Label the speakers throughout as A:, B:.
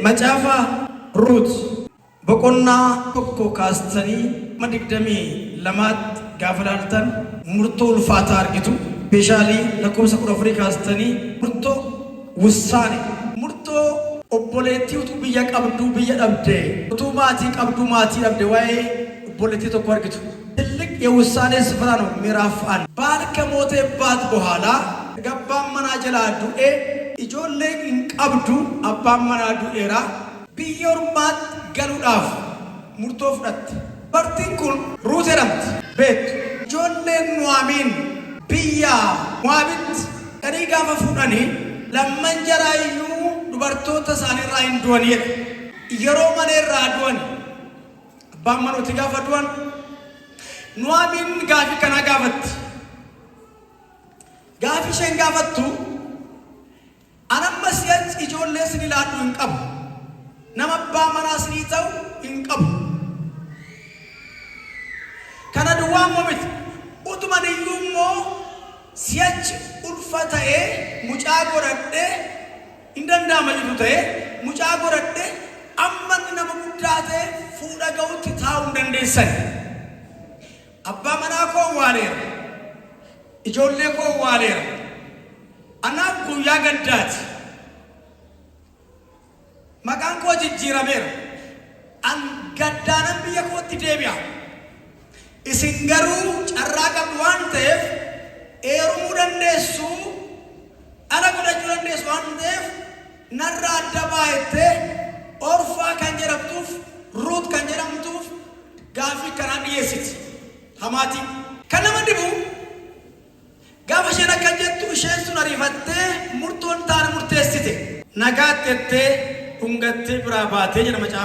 A: macaafa Ruut boqonnaa tokko kaastanii madigdamii lamaatti gaafa ilaaltan murtoo ulfaataa argitu. Beeshaalee lakkoofsa 14 kaastanii murtoo wussaane murtoo obboleettii utuu biyya qabdu biyya dhabde utuu maatii qabdu maatii dhabde waa'ee obboleettii tokko argitu. ትልቅ የውሳኔ ስፍራ ነው። ምዕራፍ 1 ባል ከሞተባት በኋላ ገባም መና ጀላ ዱኤ ኢጆሌ እንቀብዱ አባም መና ዱኤራ ቢዮርማት ገሉዳፍ ሙርቶ ፍረት በርቲንኩን ሩቴራምት ቤት ኢጆሌ ኑአሚን ቢያ ሙአቢት እኔ ጋፈ ፉዳኒ ለመንጀራዩ ዱበርቶታ ሳኒራ እንዱወኒ የሮ መኔራ ዱወኒ አባም መኖ ትጋፈ ዱወን ኑአሚን ጋፊ ከና ጋፈት ጋፊ ሸን ጋፈቱ አነመስ የጽ ኢጆሌ ስኒላዱ እንቀብ ነመባ መናስ ሊተው እንቀብ ከነድዋ ሞሚት ኡቱማንዩሞ ሲያች ኡልፈታዬ ሙጫ ጎረደ እንደንዳ መልቱታዬ ሙጫ ጎረደ አመን ነመጉዳቴ ፉዳገውት ታው እንደንደሰን አባ መናኮ ዋሌር ኢጆሌ ኮ ዋሌር አናኩ ያገዳት መቃንኮ ጅጅራሜር አንገዳንም በየኮት ዴቢያ ኢሲንገሩ ጨራቀ ዋንቴፍ ኤሩሙ ደንደሱ አለጉደጁ ደንደሱ ዋንቴፍ ነራ አደባይቴ ኦርፋ ከንጀረብቱፍ ሩት ከንጀረምቱፍ ጋፊ ከናን የሲት ሀማቲ ከነመድቡ ጋፈሸና ከጀቱ ሸንሱን አሪፈቴ ሙርቶን ታን ሙርቴስቴ ነጋቴቴ ኡንገቴ ብራባቴ ጀነመጫ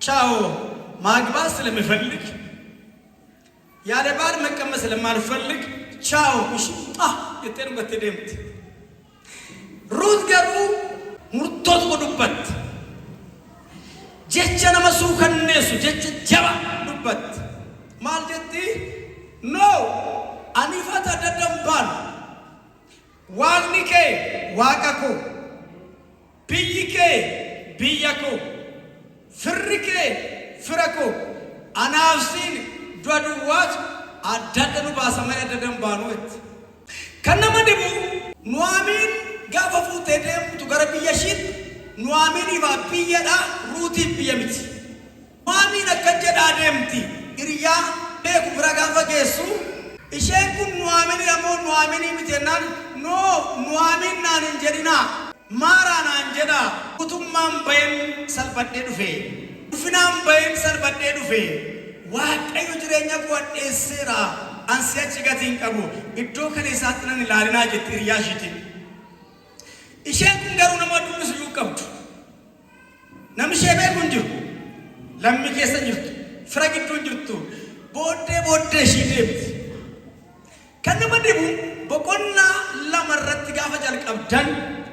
A: ቻው ማግባት ስለምፈልግ ያለ ባል መቀመጥ ስለማልፈልግ ቻው እሺ የቴን በተደምት ሩት ገሩ ሙርቶት ወዱበት ጀቸና መሱ ከነሱ ጀቸ ጀባ ዱበት ማልጀቲ ኖ አኒፋታ ደደምባል ዋልኒኬ ዋቀኮ ቢይኬ ቢያኮ ፍርኬ ፍረኮ አናፍሲን ዱዋት አዳደኑ ባሰማይ ደደምባኖት ከነመድቡ ኑአሚን ጋፈፉ ተደም ቱገረብየሽት ኑአሚን ይባብየዳ ሩቲ ቢየምት ኑአሚን ከጀዳ ደምቲ ኢሪያ ቤኩ ብራጋፈ ጌሱ ኢሼኩ ኑአሚን ያሞ ኑአሚን ይምተናል ኖ ኑአሚን ናን እንጀዲና ማራና እንጀዳ ኩቱማም በየን ሰልበዴ ዱፌ ዱፍናም በየን ሰልበዴ ዱፌ ዋቀዩ ጅሬኛ ቆዴሴራ አንሲያች ጋቲን ቀቡ ኢዶ ከኔሳጥነን ላሪና ጀትሪያሽቲ ኢሼኩ ገሩ ነመዱስ ይቀብቱ ነምሼቤ ኩንጁ ለምኬሰ ጅርቱ ፍረግዱ ጅርቱ ቦዴ ሺዴብት ከነመድቡ በቆና ለመረት ጋፈ ጀልቀብደን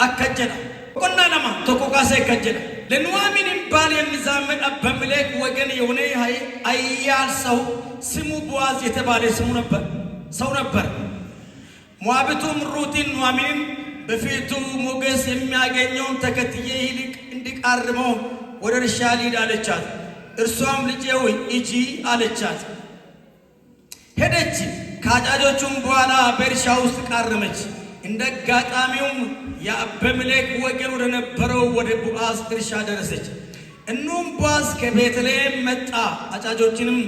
A: አከጀና በቆና ለማ ተቆቃሰ ከጀና ለኑአሚን ባል የሚዛመድ አበምሌክ ወገን የሆነ አያል ሰው ስሙ ቦአዝ የተባለ ሰው ነበር። ሞዓቢቱም ሩትን ኑአሚንን በፊቱ ሞገስ የሚያገኘውን ተከትዬ ይልቅ እንዲቃርመው ወደ እርሻ ልሂድ አለቻት። እርሷም ልጄ ሆይ ሂጂ አለቻት። ሄደች። ከአጫጆቹም በኋላ በእርሻ ውስጥ ቃረመች። እንደ አጋጣሚውም የአበምሌክ ወገን ወደ ነበረው ወደ ቦአዝ እርሻ ደረሰች። እነሆም ቦአዝ ከቤተልሔም መጣ። አጫጆችንም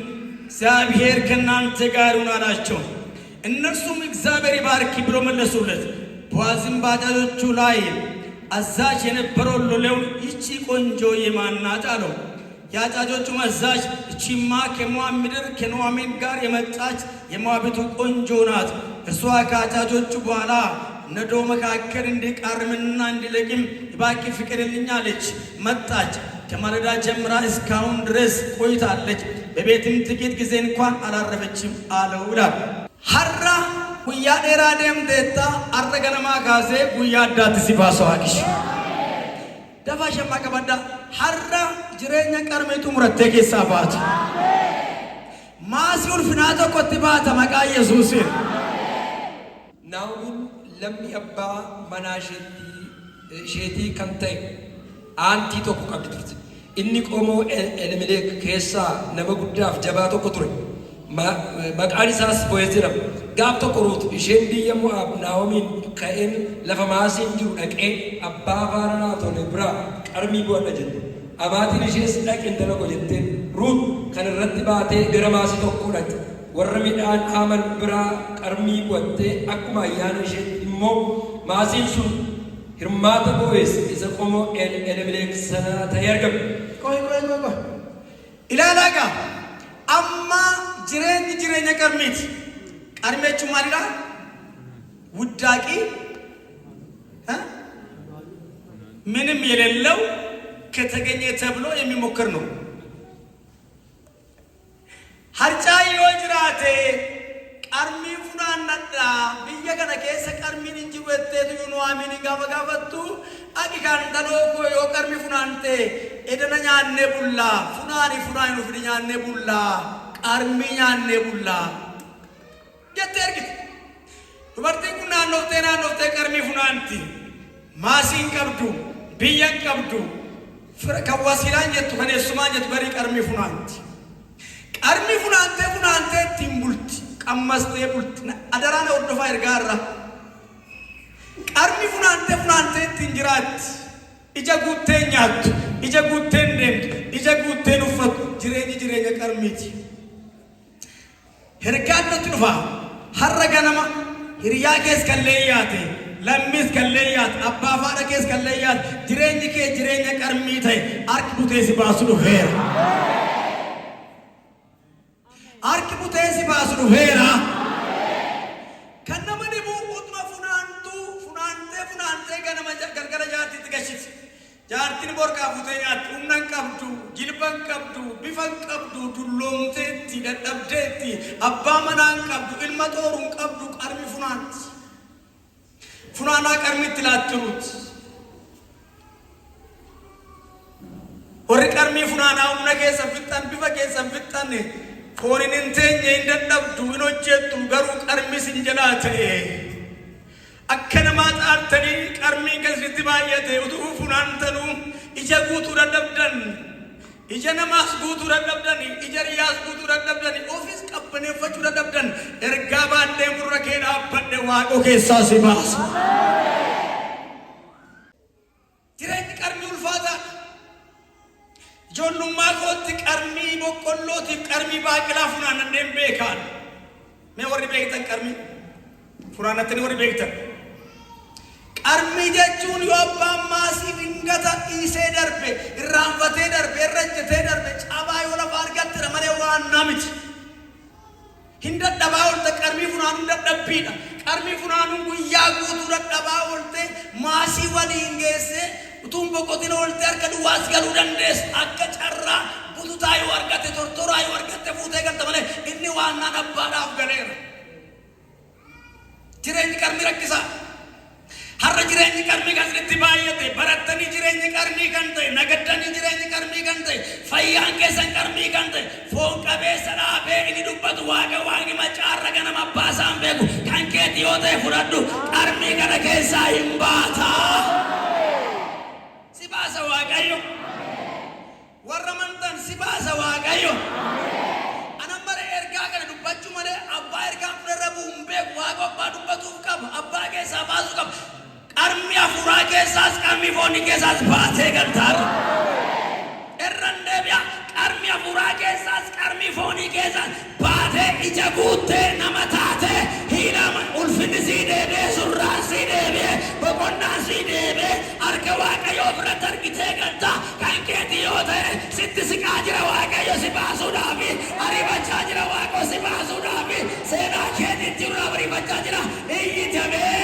A: እግዚአብሔር ከእናንተ ጋር ይሁን አላቸው። እነርሱም እግዚአብሔር ይባርክ ብሎ መለሱለት። ቦአዝም በአጫጆቹ ላይ አዛዥ የነበረው ሎሌውን ይቺ ቆንጆ የማን ናት አለው። የአጫጆቹ አዛዥ እቺማ ከሞዓብ ምድር ከኑአሚን ጋር የመጣች የሞዓቢቱ ቆንጆ ናት። እርሷ ከአጫጆቹ በኋላ ነዶ መካከል እንዲቃርምና እንዲለቅም እባክህ ፍቀድልኝ አለች። መጣች። ከማለዳ ጀምራ እስካሁን ድረስ ቆይታለች። በቤትም ጥቂት ጊዜ እንኳን አላረፈችም አለው ይላል። ሀራ ጉያ ዴራ ደምቴታ አረገነማ ካሴ ጉያ አዳት ሲባሰዋኪሽ ደፋ ሸማ ቀበዳ ሀራ ጅሬኛ ቀርሜቱ ሙረቴ ኬሳ ባት ማሲኡል ፍናቶ ኮቲባታ መቃ ኢየሱስ
B: ናኡሚን ለሚ አባ መናሸቲ ሼቲ ከንተ aantii tokko qabdi turte. Inni qomoo Elimelek keessaa nama guddaaf jabaa tokko ture. Maqaan isaas Bo'eez jedhama. Gaaf tokko Ruut isheen biyya Mo'aab Naa'omiin ka'een lafa maasiin jiru dhaqee abbaa faana Naatole biraa qarmii bu'adha jette. Amaatiin ishees dhaqe intala koo jetteen. Ruut kan irratti baatee gara maasii tokko dhaqxe. Warra midhaan haaman biraa qarmii bu'attee akkuma ayyaana ishee immoo maasiin sun hirmaata Bo'eez isa qomoo Elimelek sana ta'ee argame.
A: Koy. Ilaalaa gaa amma jireenya qarmiiti. Qarmii jechuun maalidha? Wudaaqii ምንም የሌለው ከተገኘ ተብሎ የሚሞክር ነው። harca yoo jiraate qarmii funaannadha biyya kana keessa qarmiin hin jiru jetteetu yoo waamini gaafa gaafattu aki kan daloo koo yoo qarmii funaante edana nyaannee bullaa funaani ufidi nyaannee bullaa qarmii nyaannee bullaa jettee ergite. Dubartiin kun naannoftee qarmii funaanti maasiin qabdu biyyan qabdu kan wasiilaan jettu kan eessumaan jettu barii qarmii funaanti. Qarmii funaantee ittiin bulti qammastee bulti adaraan hordofaa ergaarra. Qarmii funaantee ittiin jiraatti ija guuttee nyaattu ija guuttee deemtu ija guuttee uffattu jireenya qarmiiti. Hergaan nutti dhufa har'a ganama hiriyaa kees kan leeyyaate lammis kan leeyyaate abbaa faadha kees kan leeyyaate jireenyi kee jireenya qarmii ta'e harki butee si baasu dhufeera. Harki butee si baasu dhufeera. Kan nama dhibu utuma funaantee ganama galgala jaartiitti gashiti. Jaartiin borkaa futee nyaatti humna hin qabdu jilba hin qabdu bifa hin qabdu dulloomteetti dadhabdeetti abbaa manaa hin qabdu ilma xooru hin qabdu qarmii funaanti. Funaanaa qarmiitti laattiruuti. Warri qarmii funaanaa humna keessan fixxan bifa keessan fixxanne fooniin hin teenye hin dadhabdu hin hojjettu garuu qarmii sin jalaa ta'e. Akka namaa xaartanii qarmii keessatti baay'ate utuu funaantanuu ija guutuu dadhabdan ija namaas guutuu dadhabdan ija riyyaas guutuu dadhabdan ofiis qabbaneeffachuu dadhabdan ergaa baadhee murra kee dhaabbadhe waaqoo keessaa si baasa. Jireenyi qarmii ulfaataa ijoollummaa kootti qarmii boqqollootiif qarmii baaqelaa funaannadheen beekaan. Mee warri beektan qarmii funaannattanii warri beektan. Qarmii jechuun yoo abbaan maasiif hingata dhiisee darbe irraanfatee darbe irrajjatee darbe cabaa yoo lafa argattira malee waan namiti. Hin dadhabaa oolte qarmii funaanuun dadhabbiidha. Qarmii funaanuun guyyaa guutuu dadhabaa oolte maasii waliin geessee utuun boqotiin oolte harka duwwaas galuu dandeessa. Akka carraa bututaa yoo argatte tortoraa yoo argatte fuutee galta malee inni waan naan abbaadhaaf galeera. Jireenyi qarmii rakkisaa. Har'a jireenyi qarmii kasritti baay'ate barattanii jireenyi qarmii kan ta'e nagaddanii jireenyi qarmii kan ta'e fayyaan keessan qarmii kan ta'e foon qabeessa dhaabee inni dubbatu waaqni macaarra ganama baasaan beeku kan keeti yoo ta'e fudhadhu qarmii kana keessaa hin baata. Si baasa Waaqayyo. Warra amantan si baasa Waaqayyo. Anan bara ergaa kana dubbachuu malee abbaa ergaa fudharra bu'uun beeku waaqa abbaa dubbatuuf qaba abbaa keessaa baasuu qaba. Qarmii hafuuraa keessaas qarmii foonii keessaas baatee galtaara. Irraan deebi'a qarmii hafuuraa keessaas qarmii foonii keessaas baatee ija guuttee nama taatee hiilama ulfinni sii deebi'ee surraan sii deebi'ee boqonnaan sii deebi'ee harka Waaqayyoo biratti argitee galta kan keetii yoo ta'e sitti siqaa jira Waaqayyo si baasuudhaafi ariifachaa jira Waaqoo si baasuudhaafi seenaa keetiin jiru ariifachaa jira iyyitamee.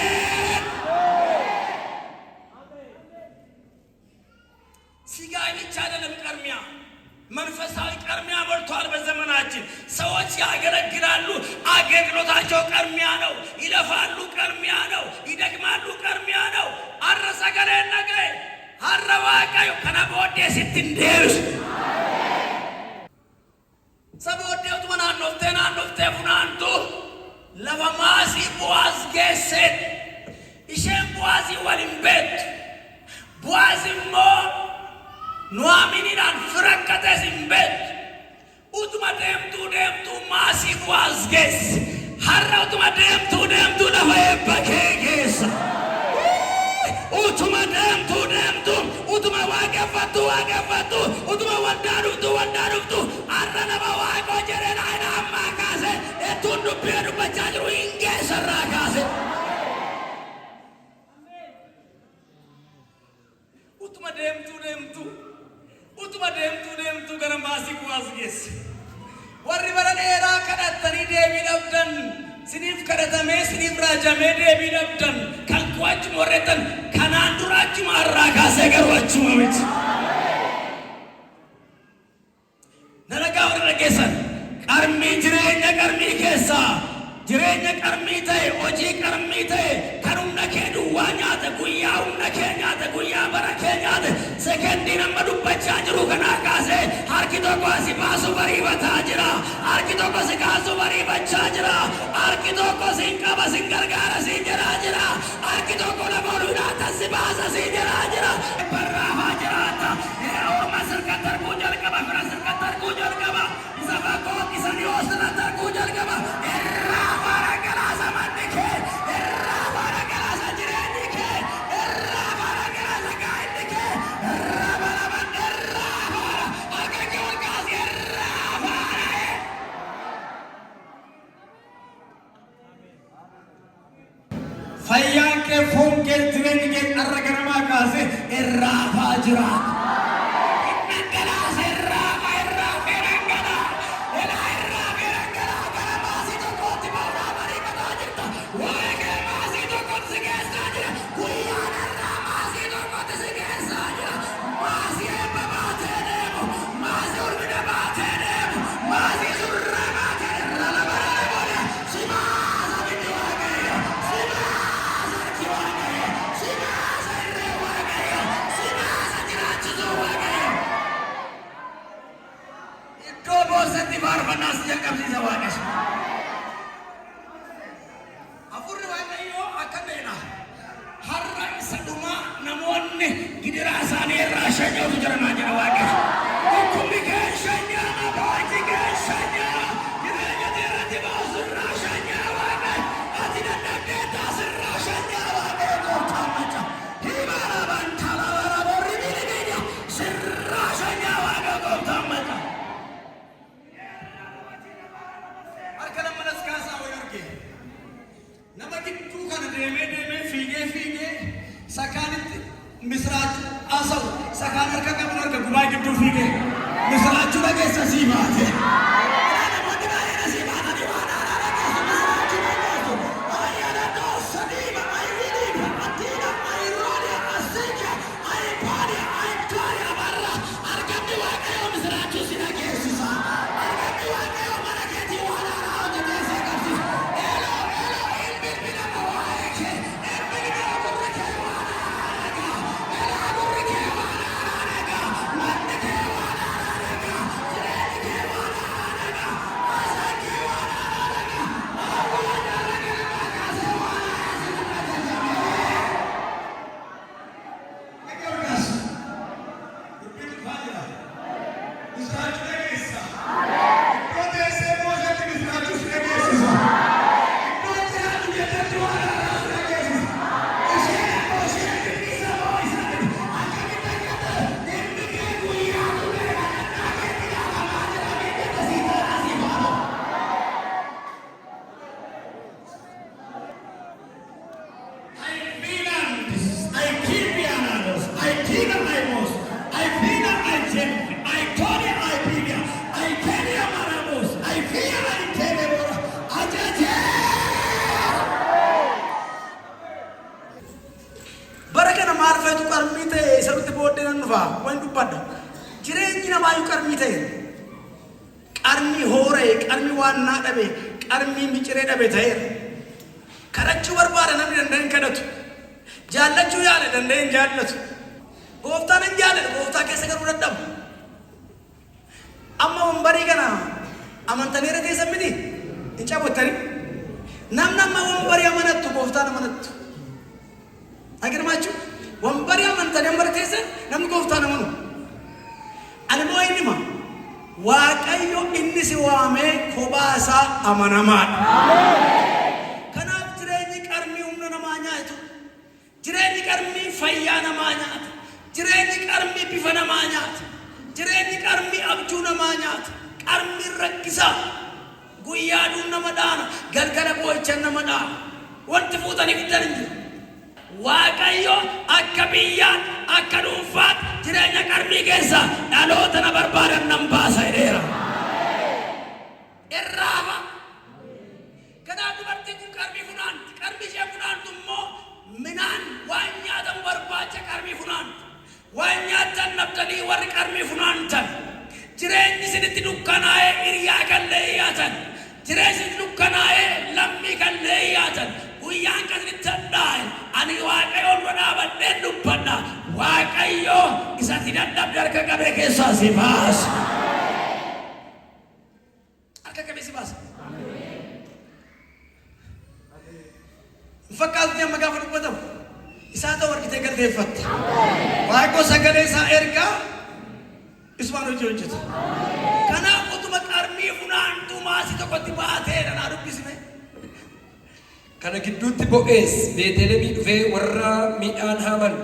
A: ስጋዊ ብቻ አይደለም ቀርሚያ መንፈሳዊ ቀርሚያ ሞልቷል በዘመናችን። ሰዎች ያገለግላሉ፣ አገልግሎታቸው ቀርሚያ ነው። ይለፋሉ፣ ቀርሚያ ነው። ይደክማሉ፣ ቀርሚያ ነው። አረሰገለ ነገ አረዋቀዩ ከነቦዴ ስትንዴስ ሰቦዴውት መናኖፍቴ ፉናንቱ ለፈማሲ ቦአዝ ጌሴት ኢሼን ቦአዚ ወሊን ቤት ቦአዝሞ nuaminiidhaan firakkatee sin beektu. Utuma deemtuu maasii bu'aas geesse. Har'a utuma deemtuu lafa eebba kee geessa. Utuma deemtuu utuma waaqeffattu utuma waldaa dhuftu har'a nama waaqoo jedhee naayina ammaa kaase ettuun dubbii dubbachaa jiru hin geessarraa kaase. Utuma deemtuu gara maasii bu'aas geesse. Warri bara dheeraa kadhattanii deebii dhabdan siniif kadhatamee siniif raajamee deebii dhabdan kan ku'achuma warreettan kanaan dura achuma har'aa kaasee garuu achuma miti. Nalagaa warra dhageessan qarmii jireenya qarmii keessaa jireenya qarmii ta'e hojii qarmii ta'e kan humna kee duwwaa nyaate guyyaa humna kee nyaate guyyaa bara kee nyaate sekendii nama dubbachaa jiru kanaa kaasee harki tokko si baasu bariifataa jira harki tokko si kaasu bariifachaa jira harki tokko si qaba si gargaara si jedhaa jira harki tokko lafa oluudhaata si baasa si jedhaa jira barraafaa jiraata ooma sirkatti arguu jalqaba fira sirkatti arguu jalqaba isa bakkoo isanii hoosirratti arguu jalqaba irraa bara galaasa manni kee irraa bara galaasa jireenyi kee irraa bara galaasa gaa'inni kee irraa bara manni irraa bara akka kee ol kaasi irraa bara. Fayyaan kee foon kee jireenyi kee har'a ganamaa kaase irraa baa jiraata. Qarmi hore, qarmi waan naa dhabe, qarmi miciree dhabe ta'eera. Kadhachuu barbaada namni danda'in kadhatu. Jaallachuu yaale danda'in jaallatu. Gooftaan hin jaalladhu, gooftaa keessa garuu dadhabu. Amma wambarii kana amantanii irra teessan miti hin cabottanii. Namni amma wambarii amanattu gooftaan amanattu. Agirmaachuu wambarii amantanii wambarii teessan namni gooftaan amanu. Ani moo inni ma Waaqayyo inni si waame kobaasa amanamaadha. Kanaaf jireenyi qarmii humna namaa nyaatu, jireenyi qarmii fayyaa namaa nyaata, jireenyi qarmii bifa namaa nyaata, jireenyi qarmii abjuu namaa nyaata, qarmii rakkisaa guyyaa duun nama dhaana, galgala boo'ichan nama dhaana. Wanti fuutanii fiddan hin jiru. Waaqayyo akka biyyaan akka dhuunfaatti jireenya qarmii keessa dhaloota na barbaadan nan baasa jedheera. Irraaba. Kanaaf dubartiin kun qarmii funaanti. Qarmii ishee funaantu immoo minaan waan nyaatan barbaacha qarmii funaanti. Waan nyaatan nabdanii warri qarmii funaantan. Jireenyi isinitti dukkanaa'ee hiriyaa kan leeyyaatan. Jireenyi isinitti dukkanaa'ee lammii kan leeyyaatan. Guyyaan kasinitti hadhaa'e. Ani Waaqayyoon badhaabadheen dubbadha. Waaqayyo isatti dadhabde harka qabee keessaa si baasa. Harka qabee si baasa. Fakkaatu jamma gaafa dubbatamu isaa ta'u argitee galteeffatta. Waaqayyo sagalee isaa ergaa isumaan hojii hojjeta. Kanaaf utuma qarmii funaantuu maasii tokkotti baatee dhanaa dubbisne.
B: Kana gidduutti Bo'eez Beetleemii dhufee warra midhaan haaman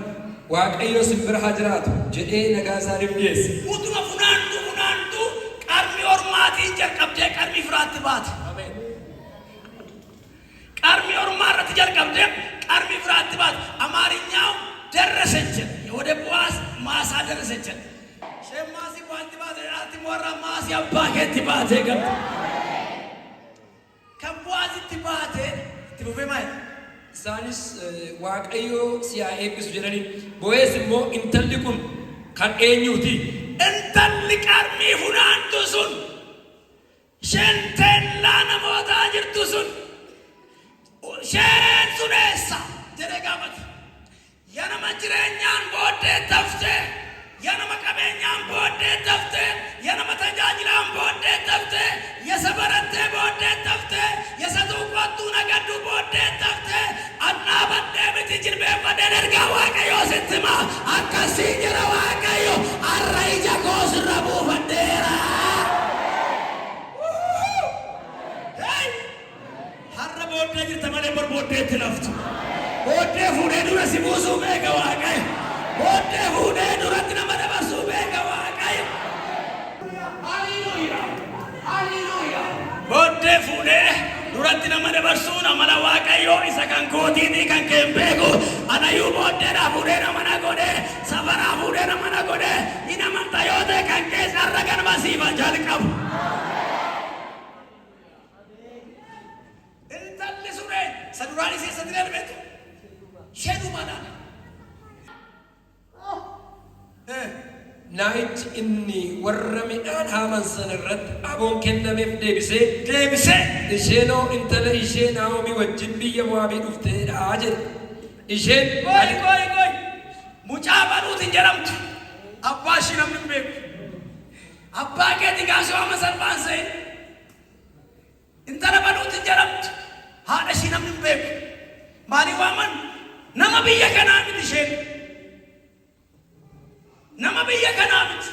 B: Waaqayyo simbira haa jiraatu jedhee nagaa isaaniif dhiyeesse.
A: Utuma funaantuu qarmii ormaatiin jalqabdee qarmii firaatti baate. qarmii ormaa irratti jalqabdee qarmii firaatti baate. Amaariኛው ደረሰች ወደ ቦአዝ ማሳ ደረሰች። ሸማሲ ቋንት ባተ አቲ ሞራ ማሲ አባከት ባተ ገብ ከቦአዝ ትባተ ትቡበማይ
B: Isaanis Waaqayyo siyaa eebbisu jedhanii Bo'eez immoo intalli kun kan eenyuuti?
A: Intalli qarmii funaantu sun shentellaa namootaa jirtu sun sheen sun eessa jedhee gaafate. Yaa nama jireenyaan booddee taftee, yaa nama qabeenyaan booddee taftee, yaa nama tajaajilaan booddee taftee, yaa sabarattee booddee taftee, yaa satuuqattuu nagaddu booddee taftee, annaa baddee miti jilbeeffadhee ergaa Waaqayyoo sitti himaa akkasii jira Waaqayyo har'a ija koo sirra buufadheera. Har'a booddee jirta malee bor booddeetti laftu. Booddee fuudhee dura si buusuu beeka Waaqayyo. Booddee fuudhee duratti nama dabarsuu beeka Waaqayyo. Booddee fuudhee duratti nama dabarsuu namana Waaqayyo isa kan kootiitii kan keen beeku. Anayyuu booddeedhaa fuudhee nama na godhee safaraa fuudhee nama na godhee inni amantaa yoo ta'e kan keessa har'a ganama siifa jalqabu. Intalli sunee saduraan isii isatti galmeetu. Sheenu manaa.
B: Naayichi inni warra midhaan haaman sana irratti aboon kennameef deebisee isheenoo intala ishee Naa'omii wajjin biyya Mo'aabii dhufteedha jedhe. Isheen
A: Goy mucaa banuutiin jedhamtu abbaa ishii namni hin beeku. Abbaa keetii gaasoo amma salphaan se'e. Intala banuutiin jedhamtu haadha ishii namni hin beeku. Maaliif waaman? Nama biyya kanaa miti isheen. Nama biyya kanaa miti.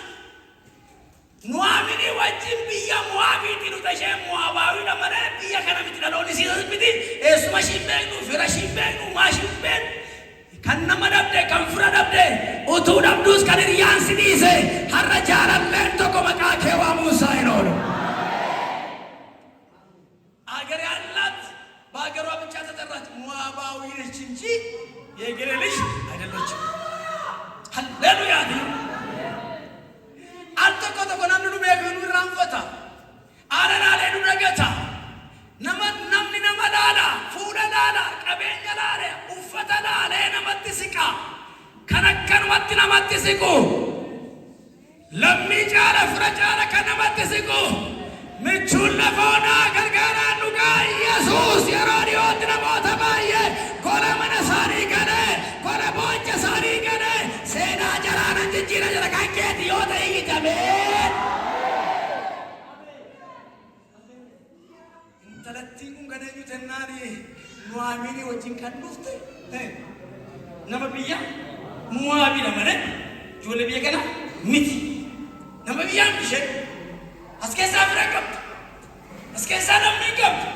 A: Nu'aaminii wajjin biyya Mo'aabiitiin dhufte isheen Mo'aabaawii malee biyya kana miti dhaloonni isiis miti. Eessuma ishii hin beeknu, fira ishii hin beeknu, maa ishii hin beeknu. Kan nama dhabde, kan fira dhabde, utuu dhabduus kan hiriyyaan si dhiise har'a jaalalleen tokko maqaa kee waamuu isaa hin oolu. አገር ያላት በአገሯ ብቻ ተጠራች። ሞዓባዊ ነች እንጂ የእገሌ ልጅ አይደለችም። ሃሌሉያ! አንተኮ ተኮናንኑ ቤገኑ ራንፈታ አለናሌኑ ነገታ namni nama laala fuula laala qabeenya laale uffata laale namatti siqa kan akkanumatti namatti siqu lammii caala fira caala kan namatti siqu michuun lafoonaa gargaaraan dhugaa Yesuus yeroo dhiyootti namoota baay'ee gola mana isaanii galee gola boonja isaanii galee seenaa jaraanan jijjiira jira kan keeti yoo ta'e hiitameen. Intalattiin kun gadeenyu tennaani Nu'aaminii wajjin kan dhufte nama biyya Mo'aabii malee ijoollee biyya kana miti. nama biyyaan ishee as keessaa fira qabdu as keessaa namni qabdu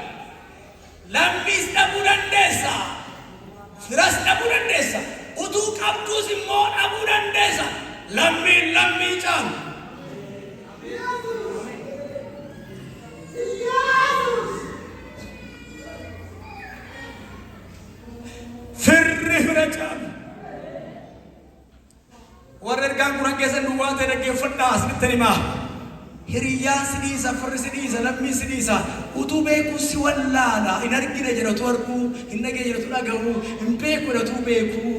A: lammiis dhabuu dandeessa firas dhabuu dandeessa utuu qabduus immoo dhabuu dandeessa lammii caalu firri fira caalu warra ergaan kun keessa duwwaa ta'e dhaggeeffadhaa asinitti himaa hiriyyaan sidiisa firri sidiisa lammii sidiisa utuu beekuu si wallaala hin argine jedhatu arguu hin dhagee jedhatu dhaga'uu hin beeku jedhatu beekuu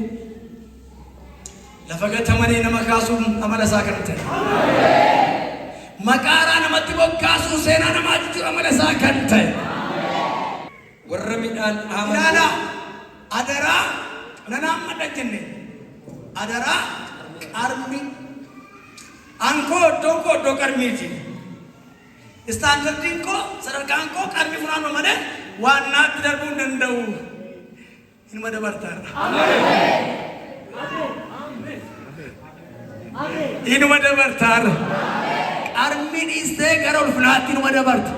A: lafa gatamanii nama kaasuun amala isaa kan ta'e maqaaraa namatti bokkaasuun seenaa namaa jechuun amala isaa kan ta'e
B: warra midhaan
A: ilaala adaraa nanaan madda jenne adaraa qarmi ankoo iddoo qarmiiti istaandardiin koo sadarkaan koo qarmi funaanuma malee waan naatti darbuu hin danda'u inuma dabartaadha inuma dabartaadha qarmi dhiistee gara ulfinaatti inuma dabarta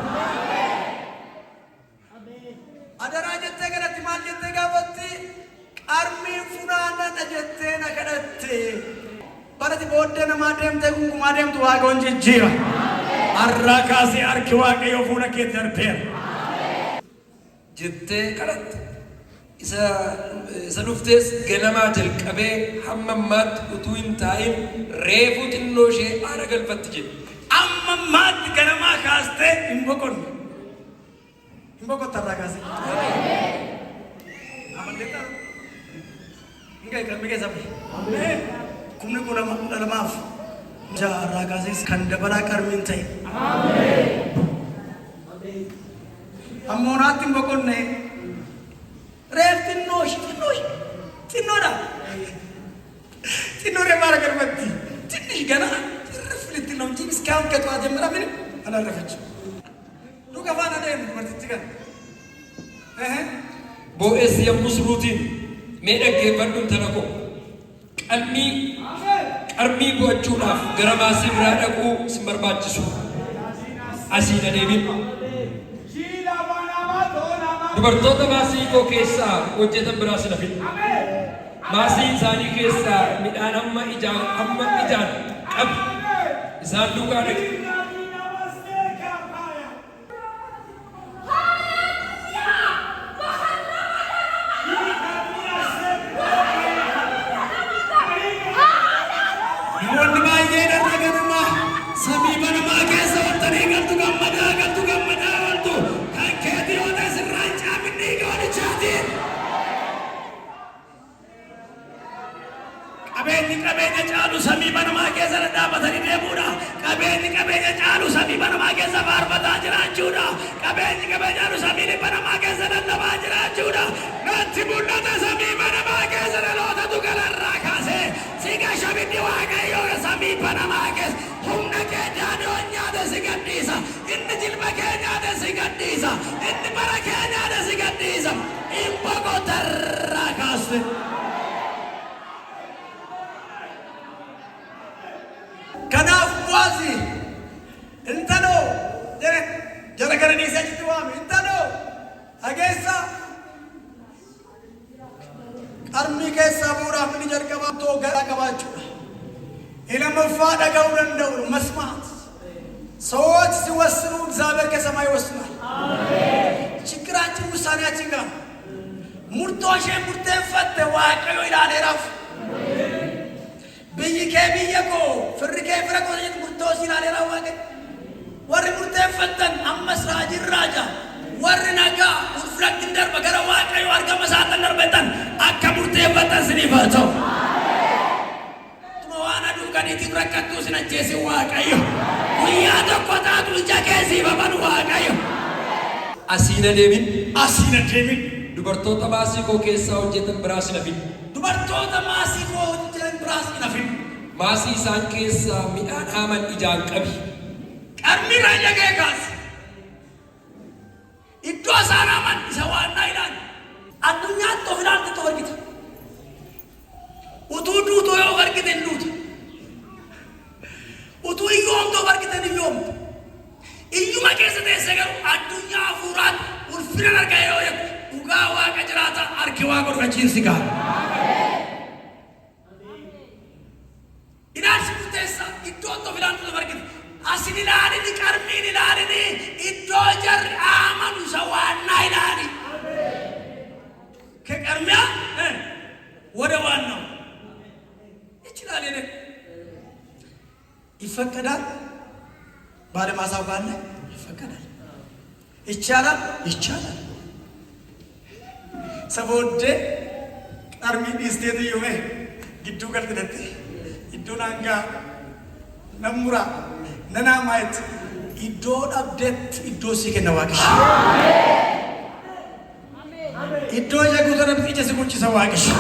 A: adaraa jettee kanatti maal jettee gaafatti qarmiin funaanadha jettee na kadhatte barati booddee namaa deemtee gungumaa deemtu Waaqayyoon jijjiira har'a kaasee harki Waaqayyoo fuula keetti darbeera
B: jettee kadhatte isa dhuftees ganamaa jalqabee hamma ammaatti utuu hin taa'in reefuu xinnoo ishee aara galfatti jedhe
A: amma ammaatti ganamaa kaastee hin boqonne hin boqotta irraa kaasee amanteetaa hin qalbii keessa kumni kun lamaaf jaarraa kaasee kan dabalaa qarmiin ta'e ammoo naatti hin boqonne reef xinnoodha xinnoo reef aara galfatti xinnish ganaa irriflitti namtiin iskaam keetuwaa jemmira mini alarrafachu duuka faana deemu dubartitti kana
B: boo'eessi yommus ruutiin mee dhaggeeffadhu intala koo qarmii bu'achuudhaaf gara maasii biraa dhaquu sin barbaachisu asii na deemin dubartoota maasii koo keessaa hojjetan biraa sin hafin maasii isaanii keessaa midhaan amma ijaan qabu isaan duukaa dhaqe
A: qabeenya caalu samii banamaa keessa dhaabatanii deemuudha qabeenya caalu samii banamaa keessa faarfataa jiraachuudha qabeenyi caalu samii banamaa keessa lallabaa jiraachuudha natti mul'ata samii banamaa keessa dhalootatu galarraa kaasee siga shabiddi Waaqayyoo samii banamaa keessa humna kee daadoo nyaate si gadhiisa inni jilba kee nyaate si gadhiisa inni bara kee nyaate si gadhiisa in boqotarraa kaase kanaaf bu'aasi intalo jara kana dhiisee jitti waame intalo dhageessa qarmii keessaa bu'uudhaaf inni jalqabaa too garaa qabaachuudha ilamaffaa dhaga'uu danda'u መስማት ሰዎች ሲወስኑ እግዚአብሔር ከሰማይ ይወስናል ችግራችን ውሳኔያችን ጋር ሙርቶሼ ሙርቴን ፈተ Waaqayyo ilaale raaf biyyi kee biyya koo firri kee fira koo jedhu murtoo si ilaale raaf Waaqayyo warri murteeffatan ammas raajin raaja warri nagaa ulfratti darba gara Waaqayyo argama isaatan darbatan akka murteeffatan siniif haa ta'u waan aduu kaniitiin rakkattuu sin ajjeesi Waaqayyo guyyaa tokko taatu ija keessii babanu Waaqayyo
B: asii na deemin dubartoota maasii koo keessaa hojjetan biraa sin hafin
A: dubartoota maasii koo hojjetan biraa sin hafin
B: maasii isaan keessaa midhaan haaman ijaan qabi
A: qarmii raayya kee kaasi iddoo isaan haaman isa waannaa ilaali addunyaatti of ilaalti ta'u argita utuu duutoo yoo argite hin duutu utuu iyyoomtoo kan argaa yoo dhugaa waaqa jiraata harki waaqa dhugachiinsi gaa. Ilaalchi murteessaa iddoo itti filaantu lafa argite. Asin ilaalini qarmiin ilaalini iddoo jarri amanu isa waannaa ilaali. ከቀርሚያ ወደ ዋናው ይችላል እኔ ይፈቀዳል ባለማሳው ካለ ይፈቀዳል ይቻላል ይቻላል ሰቦዴ ቀርሚ ዲስቴት ይሁን ግዱ ቀርጥነት ይዱናንጋ ነሙራ ነናማይት ይዶ አብደት ይዶ ሲከነዋቅሽ Iddoo jaguutu namticha si bulchisa waaqesha.